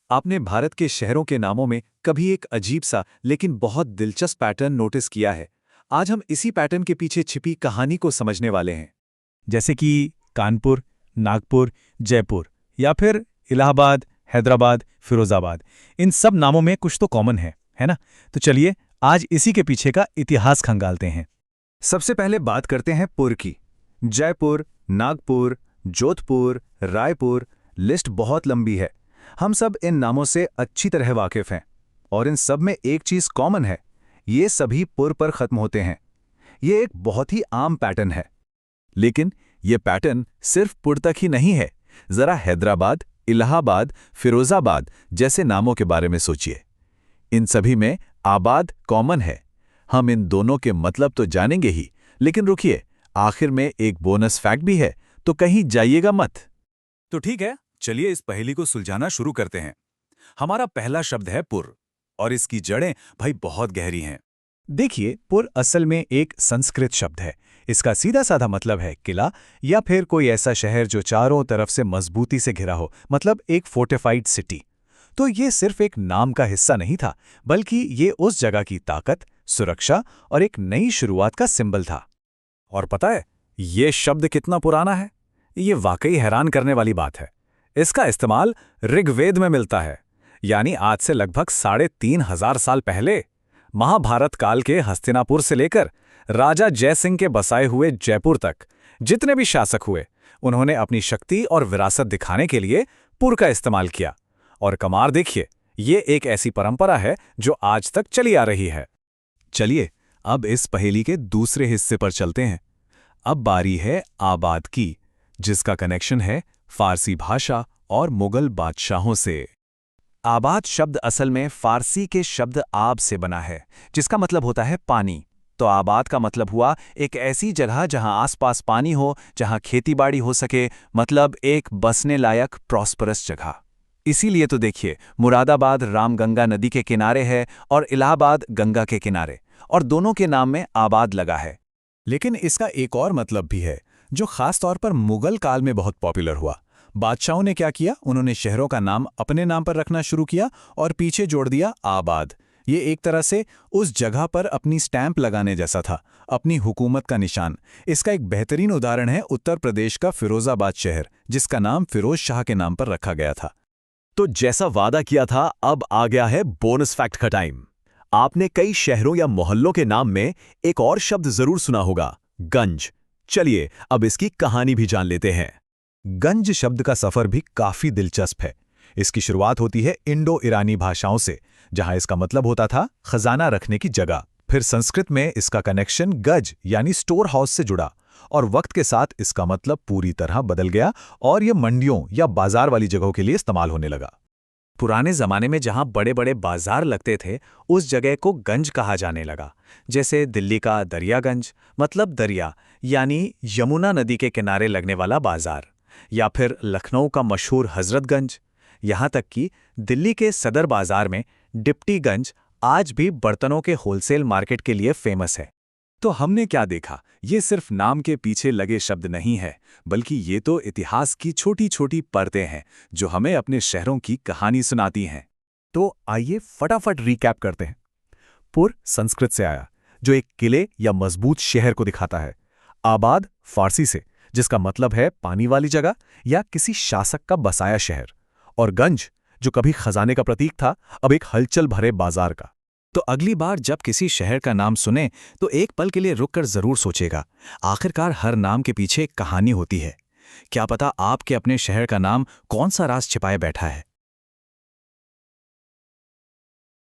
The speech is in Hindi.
आपने भारत के शहरों के नामों में कभी एक अजीब सा लेकिन बहुत दिलचस्प पैटर्न नोटिस किया है? आज हम इसी पैटर्न के पीछे छिपी कहानी को समझने वाले हैं। जैसे कि कानपुर, नागपुर, जयपुर या फिर इलाहाबाद, हैदराबाद, फिरोजाबाद। इन सब नामों में कुछ तो कॉमन है ना? तो चलिए आज इसी के पीछे का इतिहास खंगालते हैं। सबसे पहले बात करते हैं पुर की। जयपुर, नागपुर, जोधपुर, रायपुर, लिस्ट बहुत लंबी है। हम सब इन नामों से अच्छी तरह वाकिफ हैं और इन सब में एक चीज कॉमन है, ये सभी पुर पर खत्म होते हैं। ये एक बहुत ही आम पैटर्न है। लेकिन ये पैटर्न सिर्फ पुर तक ही नहीं है। जरा हैदराबाद, इलाहाबाद, फिरोजाबाद जैसे नामों के बारे में सोचिए। इन सभी में आबाद कॉमन है। हम इन दोनों के मतलब तो जानेंगे ही, लेकिन रुकिए, आखिर में एक बोनस फैक्ट भी है, तो कहीं जाइएगा मत। तो ठीक है, चलिए इस पहेली को सुलझाना शुरू करते हैं। हमारा पहला शब्द है पुर, और इसकी जड़ें भाई बहुत गहरी हैं। देखिए, पुर असल में एक संस्कृत शब्द है। इसका सीधा साधा मतलब है किला या फिर कोई ऐसा शहर जो चारों तरफ से मजबूती से घिरा हो, मतलब एक फोर्टिफाइड सिटी। तो ये सिर्फ एक नाम का हिस्सा नहीं था, बल्कि ये उस जगह की ताकत, सुरक्षा और एक नई शुरुआत का सिंबल था। और पता है, ये शब्द कितना पुराना है? ये वाकई हैरान करने वाली बात है। इसका इस्तेमाल ऋग्वेद में मिलता है, यानी आज से लगभग 3500 साल पहले। महाभारत काल के हस्तिनापुर से लेकर राजा जयसिंह के बसाए हुए जयपुर तक जितने भी शासक हुए, उन्होंने अपनी शक्ति और विरासत दिखाने के लिए पुर का इस्तेमाल किया। और कमाल देखिए, ये एक ऐसी परंपरा है जो आज तक चली आ रही है। चलिए अब इस पहेली के दूसरे हिस्से पर चलते हैं। अब बारी है आबाद की, जिसका कनेक्शन है फारसी भाषा और मुगल बादशाहों से। आबाद शब्द असल में फारसी के शब्द आब से बना है, जिसका मतलब होता है पानी। तो आबाद का मतलब हुआ एक ऐसी जगह जहां आसपास पानी हो, जहां खेतीबाड़ी हो सके, मतलब एक बसने लायक प्रॉस्परस जगह। इसीलिए तो देखिए, मुरादाबाद रामगंगा नदी के किनारे है और इलाहाबाद गंगा के किनारे, और दोनों के नाम में आबाद लगा है। लेकिन इसका एक और मतलब भी है, जो खास तौर पर मुगल काल में बहुत पॉपुलर हुआ। बादशाहों ने क्या किया, उन्होंने शहरों का नाम अपने नाम पर रखना शुरू किया और पीछे जोड़ दिया आबाद। ये एक तरह से उस जगह पर अपनी स्टैंप लगाने जैसा था, अपनी हुकूमत का निशान। इसका एक बेहतरीन उदाहरण है उत्तर प्रदेश का फिरोजाबाद शहर, जिसका नाम फिरोज शाह के नाम पर रखा गया था। तो जैसा वादा किया था, अब आ गया है बोनस फैक्ट का टाइम। आपने कई शहरों या मोहल्लों के नाम में एक और शब्द जरूर सुना होगा, गंज। चलिए अब इसकी कहानी भी जान लेते हैं। गंज शब्द का सफर भी काफी दिलचस्प है। इसकी शुरुआत होती है इंडो ईरानी भाषाओं से, जहां इसका मतलब होता था खजाना रखने की जगह। फिर संस्कृत में इसका कनेक्शन गज यानी स्टोर हाउस से जुड़ा, और वक्त के साथ इसका मतलब पूरी तरह बदल गया और यह मंडियों या बाजार वाली जगहों के लिए इस्तेमाल होने लगा। पुराने जमाने में जहां बड़े बड़े बाजार लगते थे, उस जगह को गंज कहा जाने लगा। जैसे दिल्ली का दरियागंज, मतलब दरिया, यानी यमुना नदी के किनारे लगने वाला बाजार, या फिर लखनऊ का मशहूर हजरतगंज। यहां तक कि दिल्ली के सदर बाजार में डिप्टीगंज आज भी बर्तनों के होलसेल मार्केट के लिए फेमस है। तो हमने क्या देखा, ये सिर्फ नाम के पीछे लगे शब्द नहीं है, बल्कि ये तो इतिहास की छोटी छोटी परतें हैं जो हमें अपने शहरों की कहानी सुनाती हैं। तो आइए फटाफट रिकैप करते हैं। पुर संस्कृत से आया, जो एक किले या मजबूत शहर को दिखाता है। आबाद फारसी से, जिसका मतलब है पानी वाली जगह या किसी शासक का बसाया शहर। और गंज, जो कभी खजाने का प्रतीक था, अब एक हलचल भरे बाजार का। तो अगली बार जब किसी शहर का नाम सुने, तो एक पल के लिए रुककर जरूर सोचेगा, आखिरकार हर नाम के पीछे एक कहानी होती है। क्या पता आपके अपने शहर का नाम कौन सा राज छिपाए बैठा है।